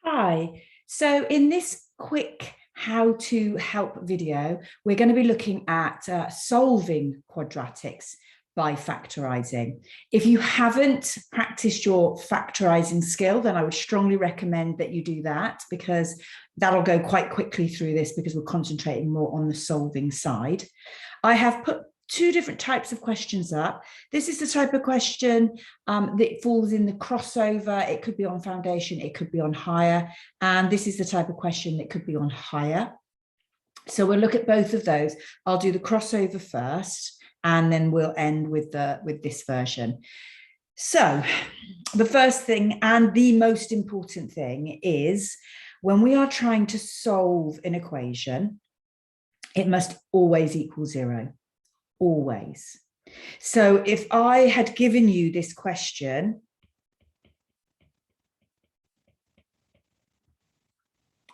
Hi. So in this quick how to help video, we're going to be looking at solving quadratics by factorising. If you haven't practiced your factorising skill, then I would strongly recommend that you do that, because that'll go quite quickly through this because we're concentrating more on the solving side. I have put two different types of questions up. This is the type of question that falls in the crossover. It could be on foundation, it could be on higher, and this is the type of question that could be on higher. So we'll look at both of those. I'll do the crossover first, and then we'll end with this version. So the first thing and the most important thing is, when we are trying to solve an equation, it must always equal 0. Always. So if I had given you this question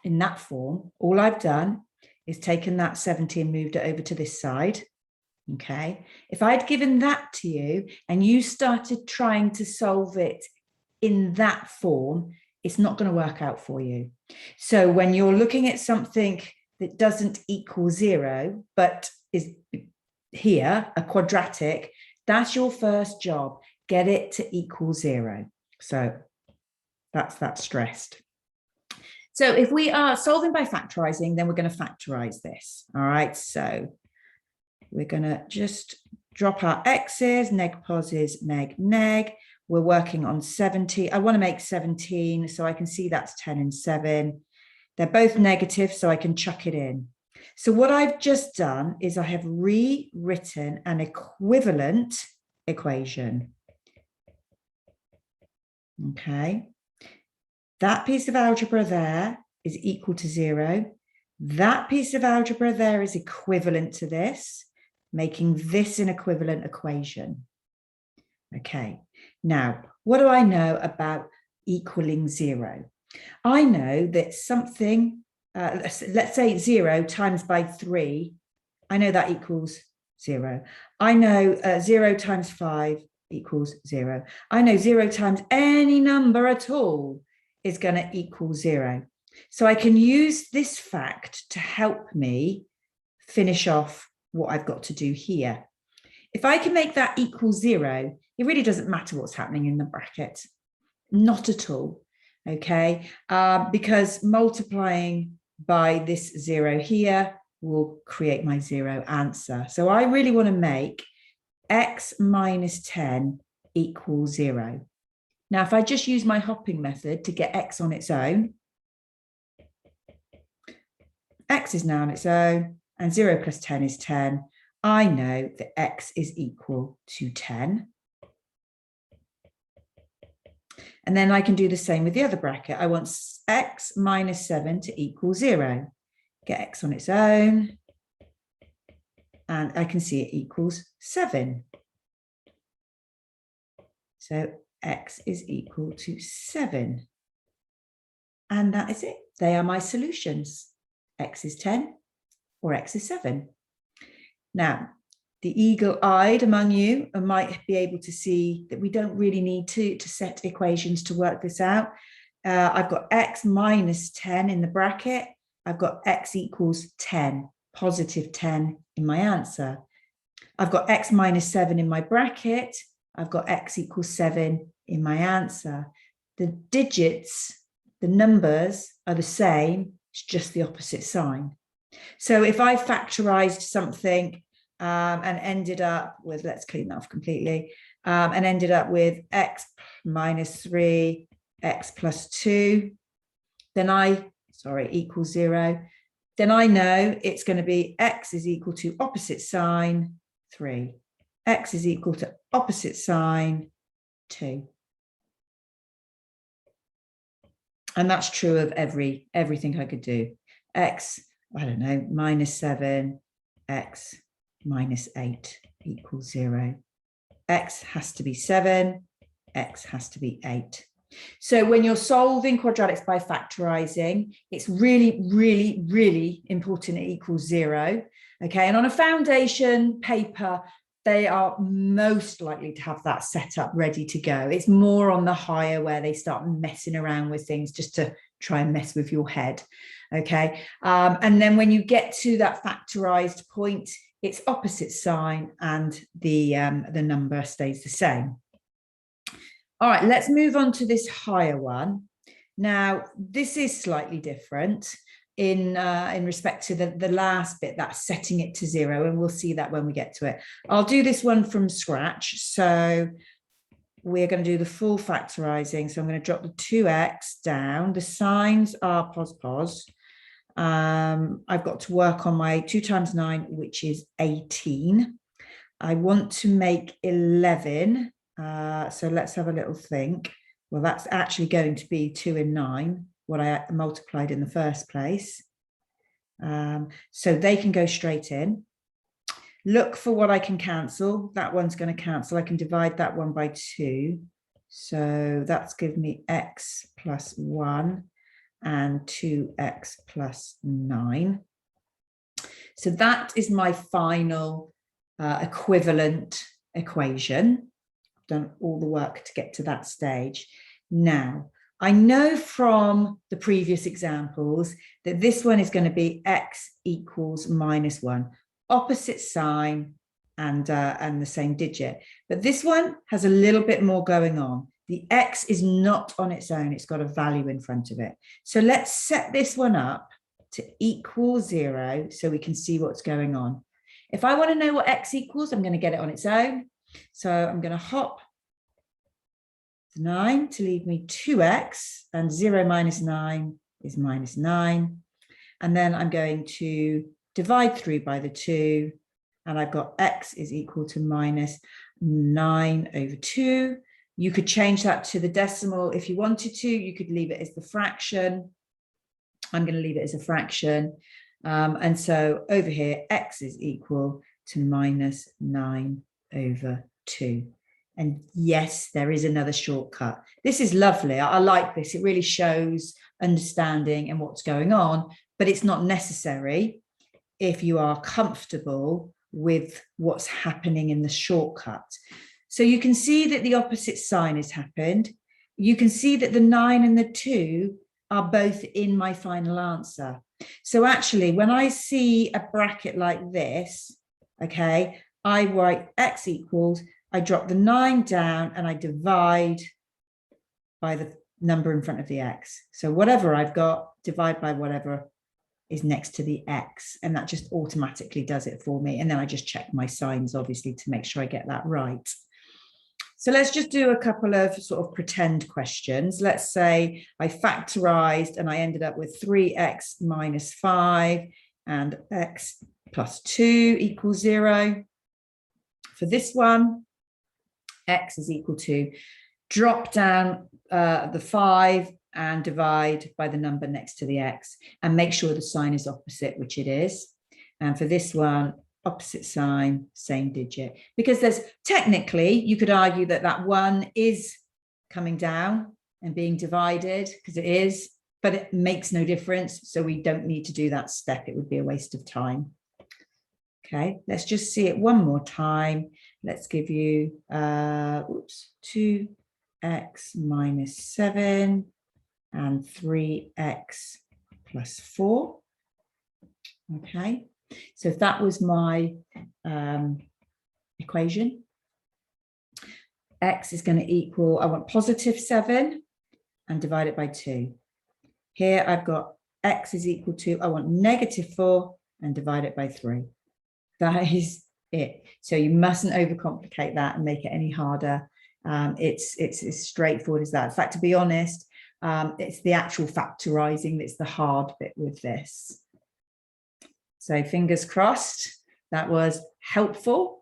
in that form, all I've done is taken that 70 and moved it over to this side. Okay. If I'd given that to you and you started trying to solve it in that form, it's not going to work out for you. So when you're looking at something that doesn't equal 0, but is here, a quadratic, that's your first job. Get it to equal 0. So that's that stressed. So if we are solving by factorising, then we're going to factorise this. All right, so we're going to just drop our x's, neg poses, neg, neg. We're working on 70. I want to make 17, so I can see that's 10 and 7. They're both negative, so I can chuck it in. So what I've just done is I have rewritten an equivalent equation. Okay. That piece of algebra there is equal to 0. That piece of algebra there is equivalent to this, making this an equivalent equation. Okay. Now, what do I know about equaling 0? I know that something, let's say 0 times by 3, I know that equals 0. I know 0 times 5 equals 0. I know 0 times any number at all is going to equal 0. So I can use this fact to help me finish off what I've got to do here. If I can make that equal 0, it really doesn't matter what's happening in the bracket. Not at all. Okay, because multiplying by this 0 here will create my 0 answer. So I really want to make x minus 10 equals 0. Now, if I just use my hopping method to get x on its own, x is now on its own, and 0 plus 10 is 10. I know that x is equal to 10. And then I can do the same with the other bracket. I want x minus 7 to equal 0. Get x on its own. And I can see it equals 7. So x is equal to 7. And that is it. They are my solutions. X is 10 or x is 7. Now, the eagle-eyed among you might be able to see that we don't really need to set equations to work this out. I've got x minus 10 in the bracket. I've got x equals 10, positive 10 in my answer. I've got x minus 7 in my bracket. I've got x equals 7 in my answer. The digits, the numbers are the same, it's just the opposite sign. So if I factorized something and ended up with, let's clean that off completely, and ended up with x minus 3, x plus 2, then equals 0, then I know it's going to be x is equal to opposite sign 3. X is equal to opposite sign 2. And that's true of everything I could do. X, I don't know, minus 7, x minus 8 equals 0. X has to be 7, x has to be 8. So when you're solving quadratics by factorising, it's really, really, really important it equals 0. Okay, and on a foundation paper, they are most likely to have that set up ready to go. It's more on the higher where they start messing around with things just to try and mess with your head. Okay. And then when you get to that factorized point, it's opposite sign and the number stays the same. All right, let's move on to this higher one. Now, this is slightly different in respect to the last bit, that's setting it to 0, and we'll see that when we get to it. I'll do this one from scratch. So we're going to do the full factorising. So I'm going to drop the 2x down. The signs are pos. I've got to work on my 2 times 9, which is 18. I want to make 11. So let's have a little think. Well, that's actually going to be 2 and 9, what I multiplied in the first place. So they can go straight in. Look for what I can cancel. That one's going to cancel. I can divide that one by 2. So that's given me x plus 1 and 2x plus 9. So that is my final equivalent equation. I've done all the work to get to that stage. Now, I know from the previous examples that this one is going to be x equals minus 1, opposite sign and the same digit. But this one has a little bit more going on. The x is not on its own, it's got a value in front of it. So let's set this one up to equal 0 so we can see what's going on. If I want to know what x equals, I'm going to get it on its own. So I'm going to hop 9 to leave me 2x, and 0 minus 9 is minus 9. And then I'm going to divide through by the 2, and I've got x is equal to minus 9 over 2. You could change that to the decimal if you wanted to. You could leave it as the fraction. I'm going to leave it as a fraction. And so over here, x is equal to minus 9 over 2. And yes, there is another shortcut. This is lovely. I like this. It really shows understanding and what's going on, but it's not necessary if you are comfortable with what's happening in the shortcut. So you can see that the opposite sign has happened. You can see that the 9 and the 2 are both in my final answer. So actually, when I see a bracket like this, okay, I write x equals, I drop the 9 down and I divide by the number in front of the x. So whatever I've got, divide by whatever is next to the x, and that just automatically does it for me. And then I just check my signs, obviously, to make sure I get that right. So let's just do a couple of sort of pretend questions. Let's say I factorized and I ended up with 3x minus 5 and x plus 2 equals 0. For this one, x is equal to drop down the 5 and divide by the number next to the x, and make sure the sign is opposite, which it is. And for this one, opposite sign, same digit, because there's technically, you could argue that that 1 is coming down and being divided, because it is, but it makes no difference. So we don't need to do that step. It would be a waste of time. Okay, let's just see it one more time. Let's give you 2x minus 7 and 3x plus 4. Okay, so that was my equation. X is going to equal, I want positive 7 and divide it by 2. Here I've got x is equal to, I want negative 4 and divide it by 3. That is it. So you mustn't overcomplicate that and make it any harder. It's as straightforward as that. In fact, to be honest, it's the actual factorising that's the hard bit with this. So fingers crossed, that was helpful.